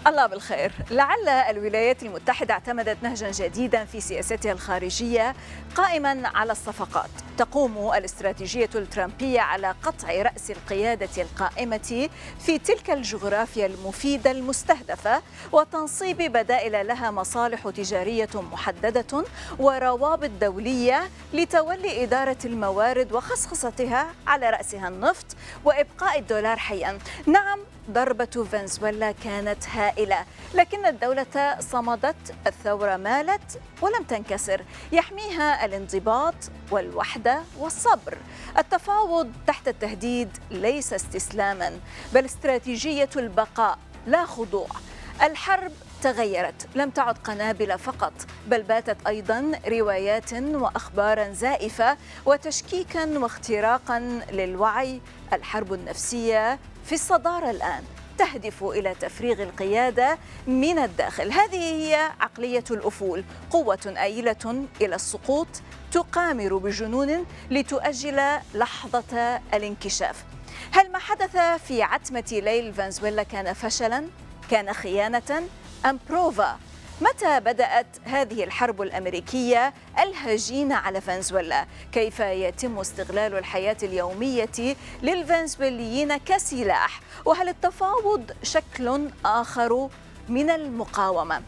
الله بالخير. لعل الولايات المتحدة اعتمدت نهجا جديدا في سياستها الخارجية قائما على الصفقات. تقوم الاستراتيجية الترامبية على قطع رأس القيادة القائمة في تلك الجغرافيا المفيدة المستهدفة وتنصيب بدائل لها مصالح تجارية محددة وروابط دولية لتولي إدارة الموارد وخصخصتها على رأسها النفط وإبقاء الدولار حيا. نعم، ضربة فنزويلا كانت هائلة، لكن الدولة صمدت، الثورة مالت ولم تنكسر. يحميها الانضباط والوحدة والصبر. التفاوض تحت التهديد ليس استسلاما، بل استراتيجية البقاء لا خضوع. الحرب تغيرت، لم تعد قنابل فقط، بل باتت أيضا روايات وأخبارا زائفة وتشكيكا واختراقا للوعي. الحرب النفسية في الصدارة الآن، تهدف إلى تفريغ القيادة من الداخل. هذه هي عقلية الأفول، قوة آيلة إلى السقوط تقامر بجنون لتؤجل لحظة الانكشاف. هل ما حدث في عتمة ليل فنزويلا كان فشلا؟ كان خيانة؟ أم بروفا؟ متى بدأت هذه الحرب الأمريكية الهجينة على فنزويلا؟ كيف يتم استغلال الحياة اليومية للفنزويليين كسلاح؟ وهل التفاوض شكل آخر من المقاومة؟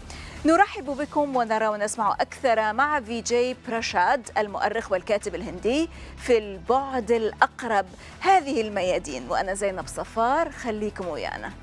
نرحب بكم ونرى ونسمع أكثر مع فيجاي براشاد، المؤرخ والكاتب الهندي في البعد الأقرب. هذه الميادين، وأنا زينب صفار، خليكم ويانا.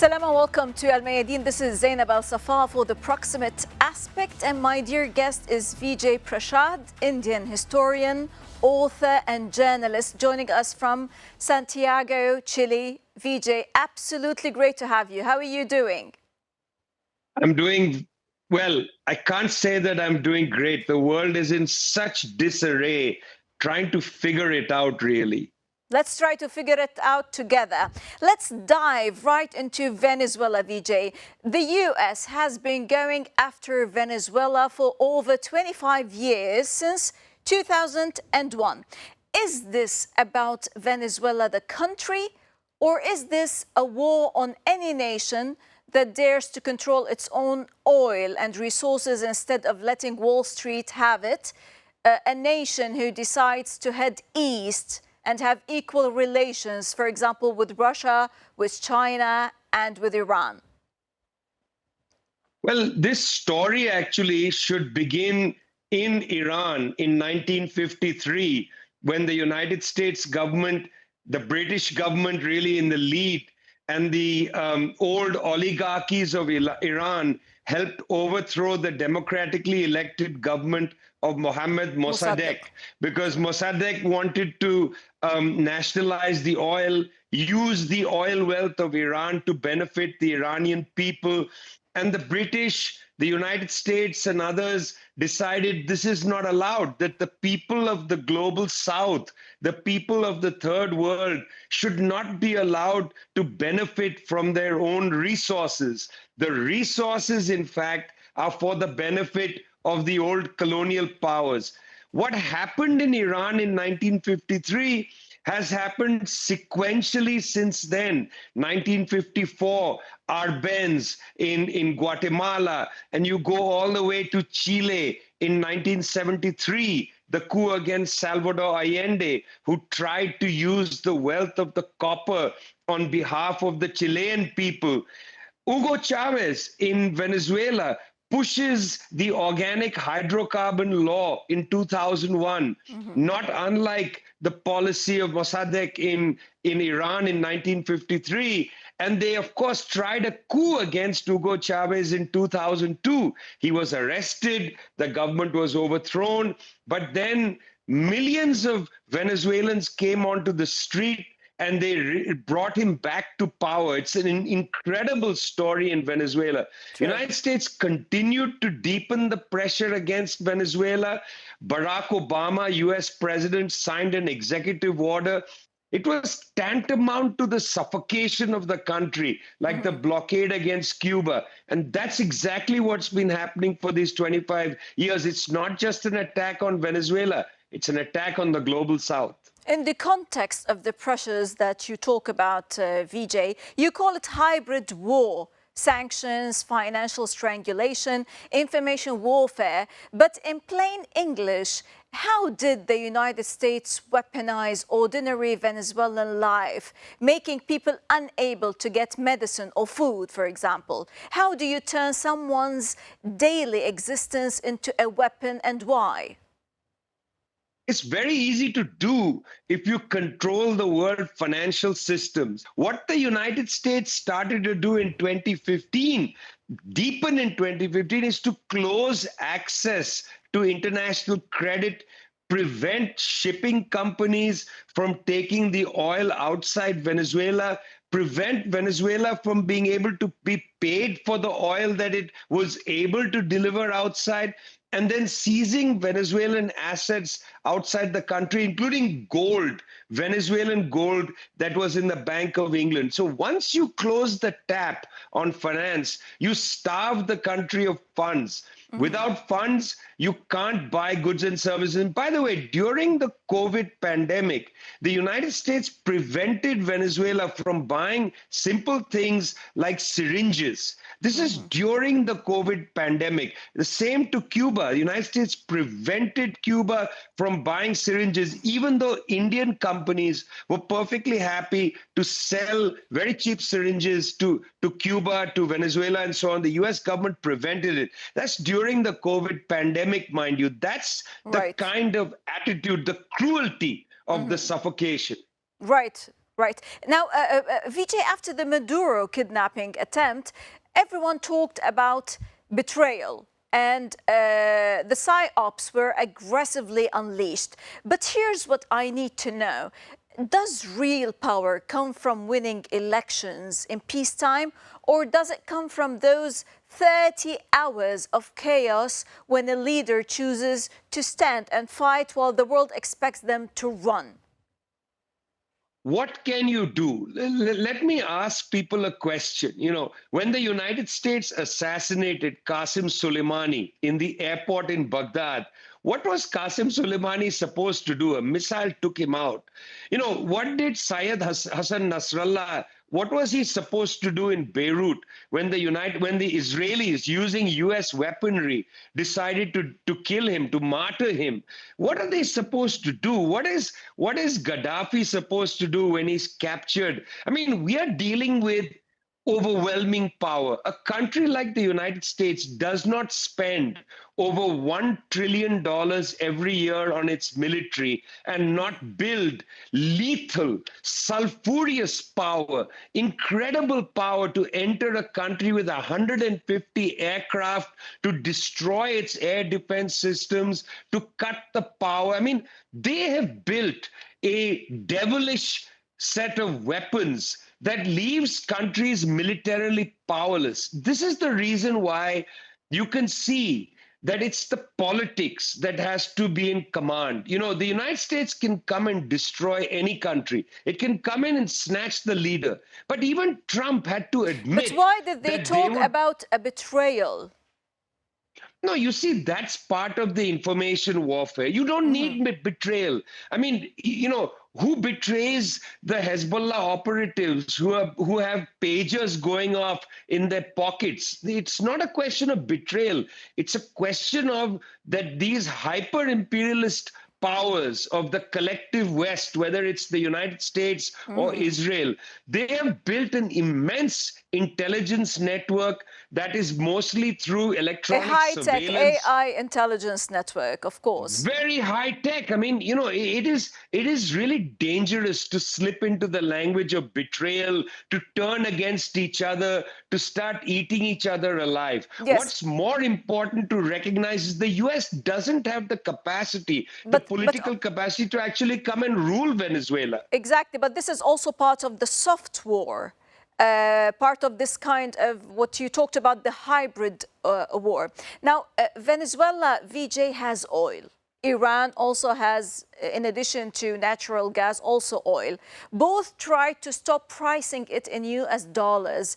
Salam and welcome to Al Mayadeen. This is Zainab Al Safa for the Proximate aspect, and my dear guest is Vijay Prashad, Indian historian, author and journalist, joining us from Santiago, Chile. Vijay, absolutely great to have you. How are you doing? I'm doing well. I can't say that I'm doing great. The world is in such disarray, trying to figure it out, really. Let's try to figure it out together. Let's dive right into Venezuela, Vijay. The US has been going after Venezuela for over 25 years, since 2001. Is this about Venezuela, the country, or is this a war on any nation that dares to control its own oil and resources instead of letting Wall Street have it? A nation who decides to head east and have equal relations, for example, with Russia, with China, and with Iran? Well, this story actually should begin in Iran in 1953, when the United States government, the British government really in the lead, and the old oligarchies of Iran helped overthrow the democratically elected government of Mohammad Mossadegh, because Mossadegh wanted to nationalize the oil, use the oil wealth of Iran to benefit the Iranian people. And the British, the United States, and others decided this is not allowed, that the people of the global south, the people of the third world, should not be allowed to benefit from their own resources. The resources, in fact, are for the benefit of the old colonial powers. What happened in Iran in 1953 has happened sequentially since then. 1954, Arbenz in Guatemala, and you go all the way to Chile in 1973, the coup against Salvador Allende, who tried to use the wealth of the copper on behalf of the Chilean people. Hugo Chavez in Venezuela pushes the organic hydrocarbon law in 2001, not unlike the policy of Mossadegh in Iran in 1953. And they, of course, tried a coup against Hugo Chavez in 2002. He was arrested, the government was overthrown, but then millions of Venezuelans came onto the street and they brought him back to power. It's an incredible story in Venezuela. The United States continued to deepen the pressure against Venezuela. Barack Obama, US president, signed an executive order. It was tantamount to the suffocation of the country, like the blockade against Cuba. And that's exactly what's been happening for these 25 years. It's not just an attack on Venezuela, it's an attack on the global South. In the context of the pressures that you talk about, Vijay, you call it hybrid war, sanctions, financial strangulation, information warfare. But in plain English, how did the United States weaponize ordinary Venezuelan life, making people unable to get medicine or food, for example? How do you turn someone's daily existence into a weapon, and why? It's very easy to do if you control the world financial systems. What the United States started to do in 2015, deepen in 2015, is to close access to international credit, prevent shipping companies from taking the oil outside Venezuela, prevent Venezuela from being able to be paid for the oil that it was able to deliver outside, and then seizing Venezuelan assets outside the country, including gold, Venezuelan gold that was in the Bank of England. So once you close the tap on finance, you starve the country of funds. Without funds, you can't buy goods and services. And by the way, during the COVID pandemic, the United States prevented Venezuela from buying simple things like syringes. This is during the COVID pandemic. The same to Cuba. The United States prevented Cuba from buying syringes, even though Indian companies were perfectly happy to sell very cheap syringes to Cuba, to Venezuela, and so on. The US government prevented it. That's during the COVID pandemic, mind you. That's the kind of attitude, the cruelty of the suffocation. Right, right. Now, Vijay, after the Maduro kidnapping attempt, everyone talked about betrayal, and the PSYOPs were aggressively unleashed. But here's what I need to know. Does real power come from winning elections in peacetime, or does it come from those 30 hours of chaos when a leader chooses to stand and fight while the world expects them to run? What can you do? Let me ask people a question. You know, when the United States assassinated Qasem Soleimani in the airport in Baghdad, what was Qasem Soleimani supposed to do? A missile took him out. You know, what did Syed Hassan Nasrallah, what was he supposed to do in Beirut when the Israelis, using US weaponry, decided to kill him, to martyr him? What are they supposed to do? What is Gaddafi supposed to do when he's captured? I mean, we are dealing with overwhelming power. A country like the United States does not spend over $1 trillion every year on its military and not build lethal, sulfurous power, incredible power to enter a country with 150 aircraft, to destroy its air defense systems, to cut the power. I mean, they have built a devilish set of weapons that leaves countries militarily powerless. This is the reason why you can see that it's the politics that has to be in command. You know, the United States can come and destroy any country. It can come in and snatch the leader. But even Trump had to admit. But why did they talk about a betrayal? No, you see, that's part of the information warfare. You don't need betrayal. I mean, you know, who betrays the Hezbollah operatives who have pagers going off in their pockets? It's not a question of betrayal. It's a question of that these hyper-imperialist powers of the collective West, whether it's the United States or Israel, they have built an immense intelligence network that is mostly through A electronic high-tech surveillance. AI intelligence network, of course. Very high tech. I mean, it is really dangerous to slip into the language of betrayal, to turn against each other, to start eating each other alive. Yes. What's more important to recognize is the US doesn't have the capacity, the political capacity to actually come and rule Venezuela. Exactly, but this is also part of the soft war. Part of this kind of what you talked about, the hybrid war. Now, Venezuela, VJ, has oil. Iran also has, in addition to natural gas, also oil. Both try to stop pricing it in US dollars.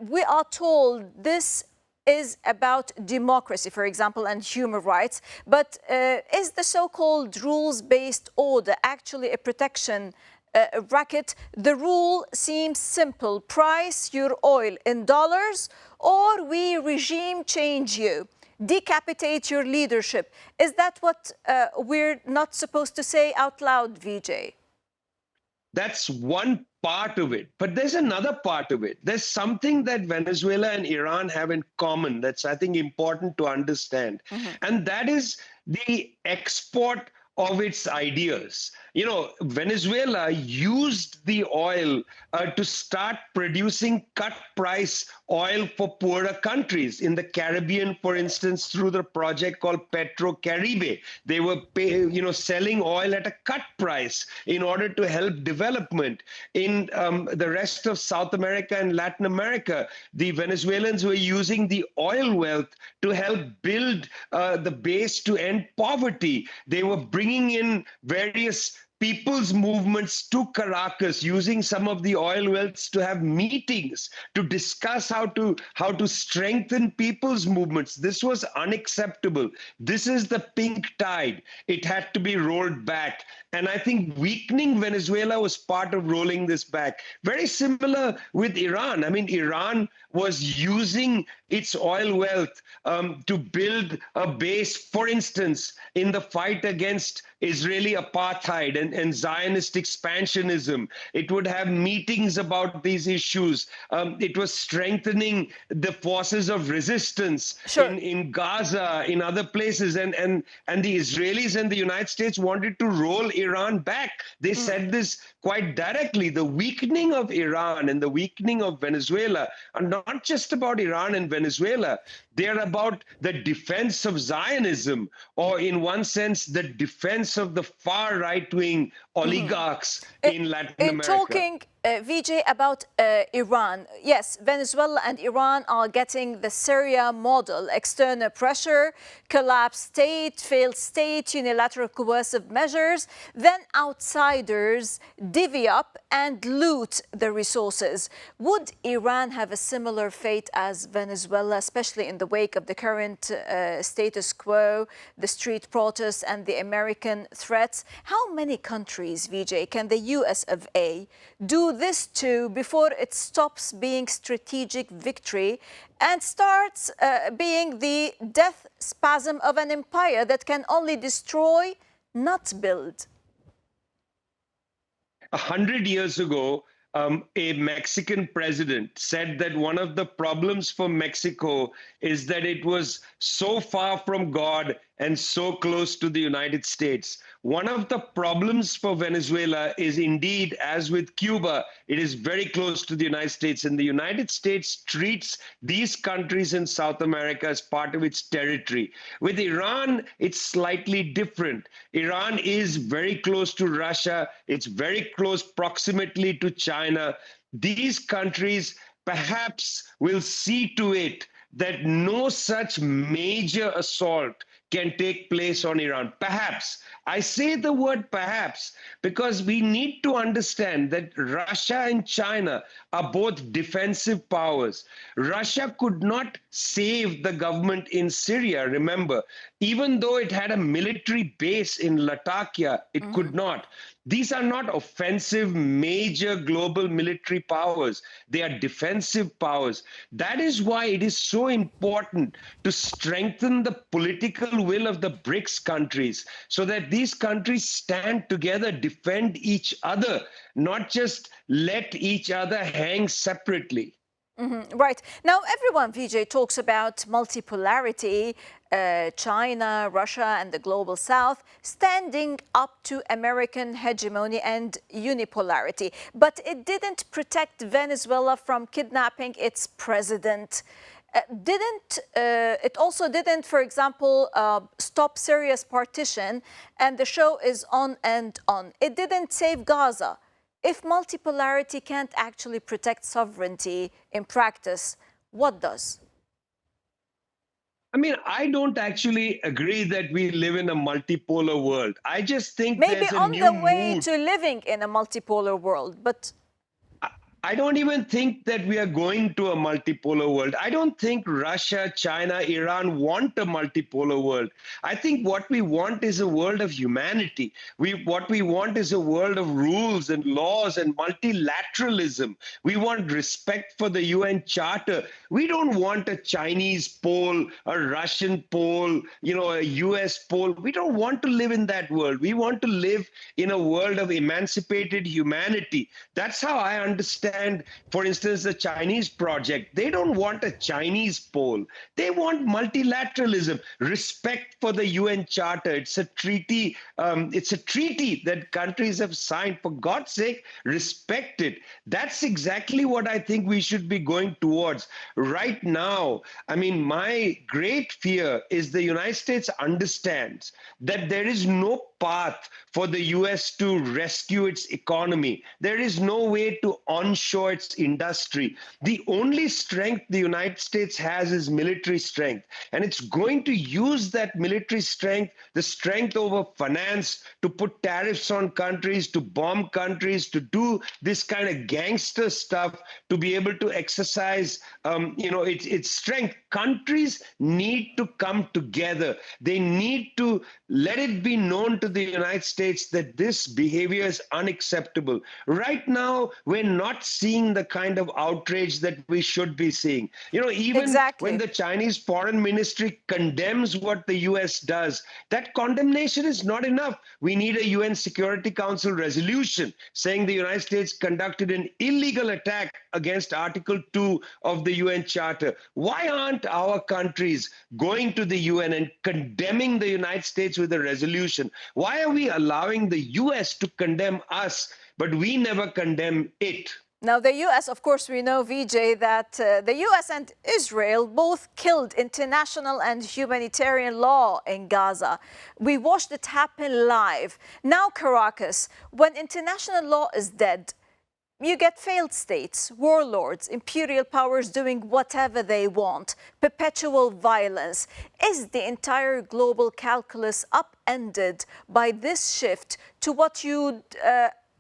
We are told this is about democracy, for example, and human rights. But is the so-called rules-based order actually a protection racket? The rule seems simple: price your oil in dollars or we regime change you, decapitate your leadership. Is that what we're not supposed to say out loud, Vijay? That's one part of it. But there's another part of it. There's something that Venezuela and Iran have in common that's, I think, important to understand. And that is the export of its ideas. Venezuela used the oil to start producing cut price oil for poorer countries. In the Caribbean, for instance, through the project called Petro-Caribe, they were selling oil at a cut price in order to help development. In the rest of South America and Latin America, the Venezuelans were using the oil wealth to help build the base to end poverty. They were bringing in various people's movements to Caracas, using some of the oil wealths to have meetings to discuss how to strengthen people's movements. This was unacceptable. This is the pink tide. It had to be rolled back. And I think weakening Venezuela was part of rolling this back. Very similar with Iran. I mean, Iran was using its oil wealth to build a base, for instance, in the fight against Israeli apartheid and Zionist expansionism. It would have meetings about these issues. It was strengthening the forces of resistance in Gaza, in other places. And the Israelis and the United States wanted to roll Iran back. They said this quite directly. The weakening of Iran and the weakening of Venezuela are not just about Iran and Venezuela. They're about the defense of Zionism, or in one sense, the defense of the far right-wing oligarchs in Latin America. Talking, Vijay, about Iran, yes, Venezuela and Iran are getting the Syria model: external pressure, collapsed state, failed state, unilateral coercive measures, then outsiders divvy up and loot the resources. Would Iran have a similar fate as Venezuela, especially in the wake of the current status quo, the street protests and the American threats? How many countries, Vijay, can the US of A do this to before it stops being strategic victory and starts being the death spasm of an empire that can only destroy, not build? 100 years ago, a Mexican president said that one of the problems for Mexico is that it was so far from God and so close to the United States. One of the problems for Venezuela is indeed, as with Cuba, it is very close to the United States, and the United States treats these countries in South America as part of its territory. With Iran, it's slightly different. Iran is very close to Russia. It's very close proximately to China. These countries perhaps will see to it that no such major assault can take place on Iran. Perhaps. I say the word perhaps because we need to understand that Russia and China are both defensive powers. Russia could not save the government in Syria, remember. Even though it had a military base in Latakia, it could not. These are not offensive, major global military powers. They are defensive powers. That is why it is so important to strengthen the political will of the BRICS countries so that these countries stand together, defend each other, not just let each other hang separately. Right. Now, everyone, Vijay, talks about multipolarity, China, Russia, and the global south standing up to American hegemony and unipolarity. But it didn't protect Venezuela from kidnapping its president. It also didn't, for example, stop Syria's partition, and the show is on and on. It didn't save Gaza. If multipolarity can't actually protect sovereignty in practice, what does? I mean, I don't actually agree that we live in a multipolar world. I just think Maybe there's a on new the way mood. to living in a multipolar world, but I don't even think that we are going to a multipolar world. I don't think Russia, China, Iran want a multipolar world. I think what we want is a world of humanity. What we want is a world of rules and laws and multilateralism. We want respect for the UN Charter. We don't want a Chinese pole, a Russian pole, a US pole. We don't want to live in that world. We want to live in a world of emancipated humanity. That's how I understand, for instance, the Chinese project. They don't want a Chinese pole. They want multilateralism, respect for the UN Charter. It's a treaty. It's a treaty that countries have signed. For God's sake, respect it. That's exactly what I think we should be going towards. Right now, I mean, my great fear is the United States understands that there is no path for the US to rescue its economy. There is no way to onshore its industry. The only strength the United States has is military strength. And it's going to use that military strength, the strength over finance, to put tariffs on countries, to bomb countries, to do this kind of gangster stuff, to be able to exercise its strength. Countries need to come together. They need to let it be known to the United States that this behavior is unacceptable. Right now, we're not seeing the kind of outrage that we should be seeing. Even when exactly. the Chinese foreign ministry condemns what the US does, that condemnation is not enough. We need a UN Security Council resolution saying the United States conducted an illegal attack against Article 2 of the UN Charter. Why aren't our countries going to the UN and condemning the United States with a resolution? Why are we allowing the US to condemn us, but we never condemn it? Now, the US, of course, we know, Vijay, that the US and Israel both killed international and humanitarian law in Gaza. We watched it happen live. Now, Caracas, when international law is dead, you get failed states, warlords, imperial powers doing whatever they want, perpetual violence. Is the entire global calculus upended by this shift to what you'd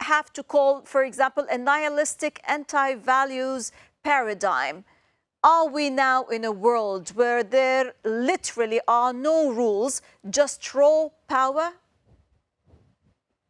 have to call, for example, a nihilistic anti-values paradigm? Are we now in a world where there literally are no rules, just raw power?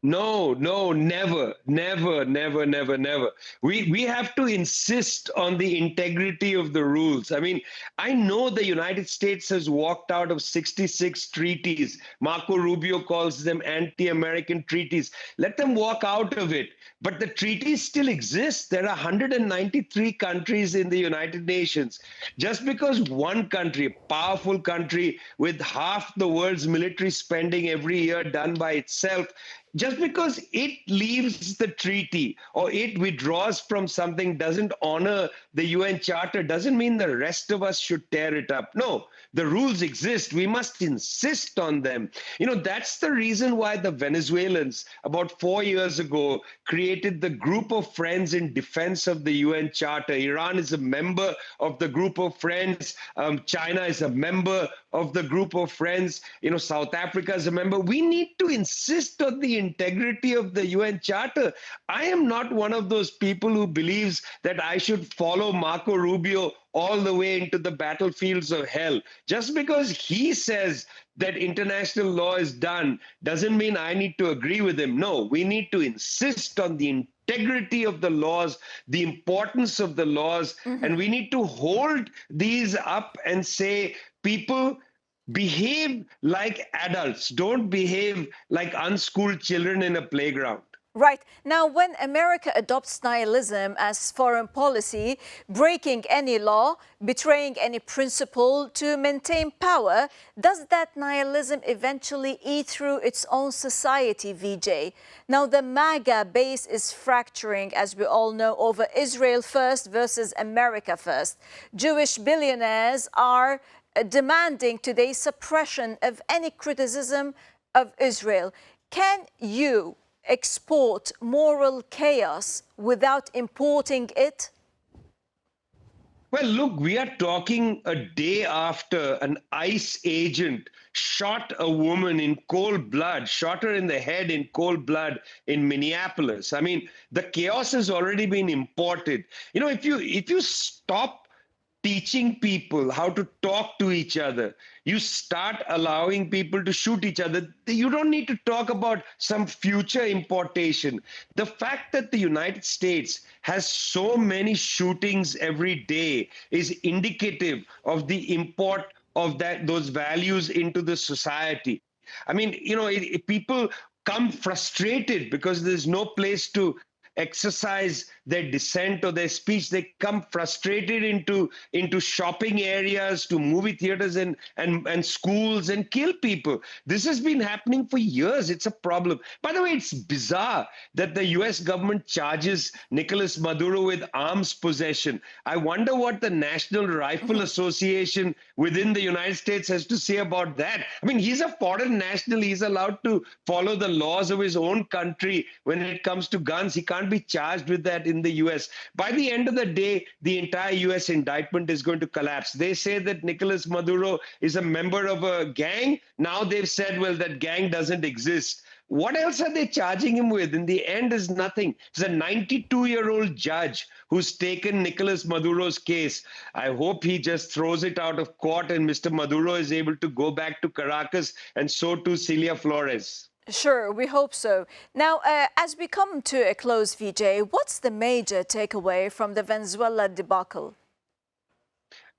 No, never, never, never, never, never. We have to insist on the integrity of the rules. I mean, I know the United States has walked out of 66 treaties. Marco Rubio calls them anti-American treaties. Let them walk out of it. But the treaties still exist. There are 193 countries in the United Nations. Just because one country, a powerful country with half the world's military spending every year done by itself, just because it leaves the treaty or it withdraws from something, doesn't honor the UN Charter, doesn't mean the rest of us should tear it up. No, the rules exist. We must insist on them. That's the reason why the Venezuelans, about 4 years ago, created the Group of Friends in defense of the UN Charter. Iran is a member of the Group of Friends. China is a member of the Group of Friends. South Africa is a member. We need to insist on the integrity of the UN Charter. I am not one of those people who believes that I should follow Marco Rubio all the way into the battlefields of hell. Just because he says that international law is done doesn't mean I need to agree with him. No, we need to insist on the integrity of the laws, the importance of the laws, and we need to hold these up and say, people, behave like adults. Don't behave like unschooled children in a playground. Right. Now, when America adopts nihilism as foreign policy, breaking any law, betraying any principle to maintain power, does that nihilism eventually eat through its own society, Vijay? Now, the MAGA base is fracturing, as we all know, over Israel first versus America first. Jewish billionaires are demanding today suppression of any criticism of Israel. Can you export moral chaos without importing it? Well, look, we are talking a day after an ICE agent shot a woman in cold blood, shot her in the head in cold blood in Minneapolis. I mean, the chaos has already been imported. You know, if you stop teaching people how to talk to each other, you start allowing people to shoot each other. You don't need to talk about some future importation. The fact that the United States has so many shootings every day is indicative of the import of those values into the society. I mean, you know, people come frustrated because there's no place to exercise their dissent or their speech. They come frustrated into shopping areas, to movie theaters and schools, and kill people. This has been happening for years. It's a problem. By the way, it's bizarre that the US government charges Nicolas Maduro with arms possession. I wonder what the National Rifle Association within the United States has to say about that. I mean, he's a foreign national. He's allowed to follow the laws of his own country when it comes to guns. He can't be charged with that in the US. By the end of the day, the entire US indictment is going to collapse. They say that Nicolas Maduro is a member of a gang. Now they've said, well, that gang doesn't exist. What else are they charging him with? In the end is nothing. It's a 92-year-old judge who's taken Nicolas Maduro's case. I hope he just throws it out of court and Mr. Maduro is able to go back to Caracas, and so too Celia Flores. Sure, we hope so. Now, as we come to a close, Vijay, what's the major takeaway from the Venezuela debacle?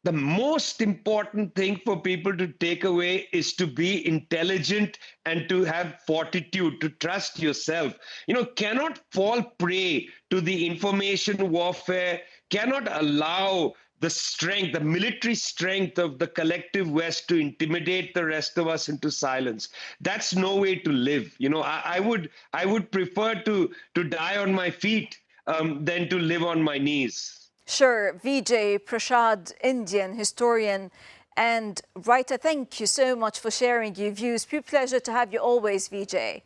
The most important thing for people to take away is to be intelligent and to have fortitude, to trust yourself. You know, cannot fall prey to the information warfare, cannot allow the strength, the military strength of the collective West to intimidate the rest of us into silence. That's no way to live. You know, I would prefer to die on my feet than to live on my knees. Sure. Vijay Prashad, Indian historian and writer, thank you so much for sharing your views. Pure pleasure to have you always, Vijay.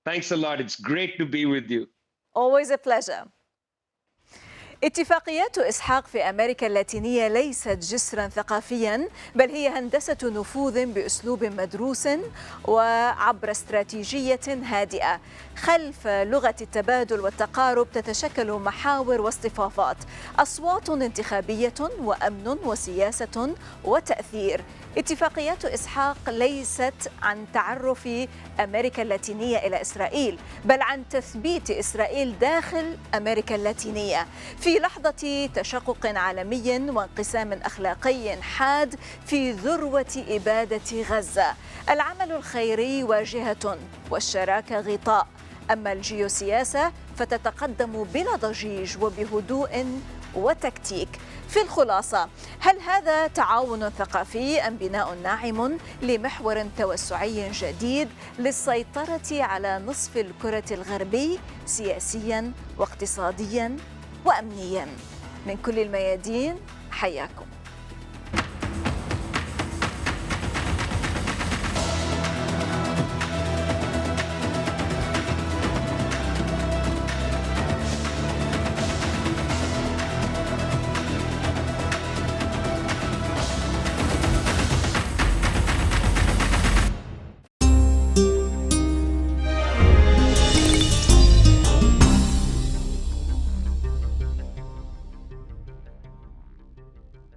Thanks a lot. It's great to be with you. Always a pleasure. اتفاقيات إسحاق في أمريكا اللاتينية ليست جسرا ثقافيا، بل هي هندسة نفوذ بأسلوب مدروس وعبر استراتيجية هادئة. خلف لغة التبادل والتقارب تتشكل محاور واصطفافات، أصوات انتخابية وأمن وسياسة وتأثير. اتفاقيات إسحاق ليست عن تعرف أمريكا اللاتينية إلى إسرائيل، بل عن تثبيت إسرائيل داخل أمريكا اللاتينية في لحظة تشقق عالمي وانقسام أخلاقي حاد في ذروة إبادة غزة. العمل الخيري واجهة والشراكة غطاء، أما الجيوسياسة فتتقدم بلا ضجيج وبهدوء وتكتيك. في الخلاصة، هل هذا تعاون ثقافي أم بناء ناعم لمحور توسعي جديد للسيطرة على نصف الكرة الغربي سياسياً واقتصادياً وأمنياً؟ من كل الميادين حياكم.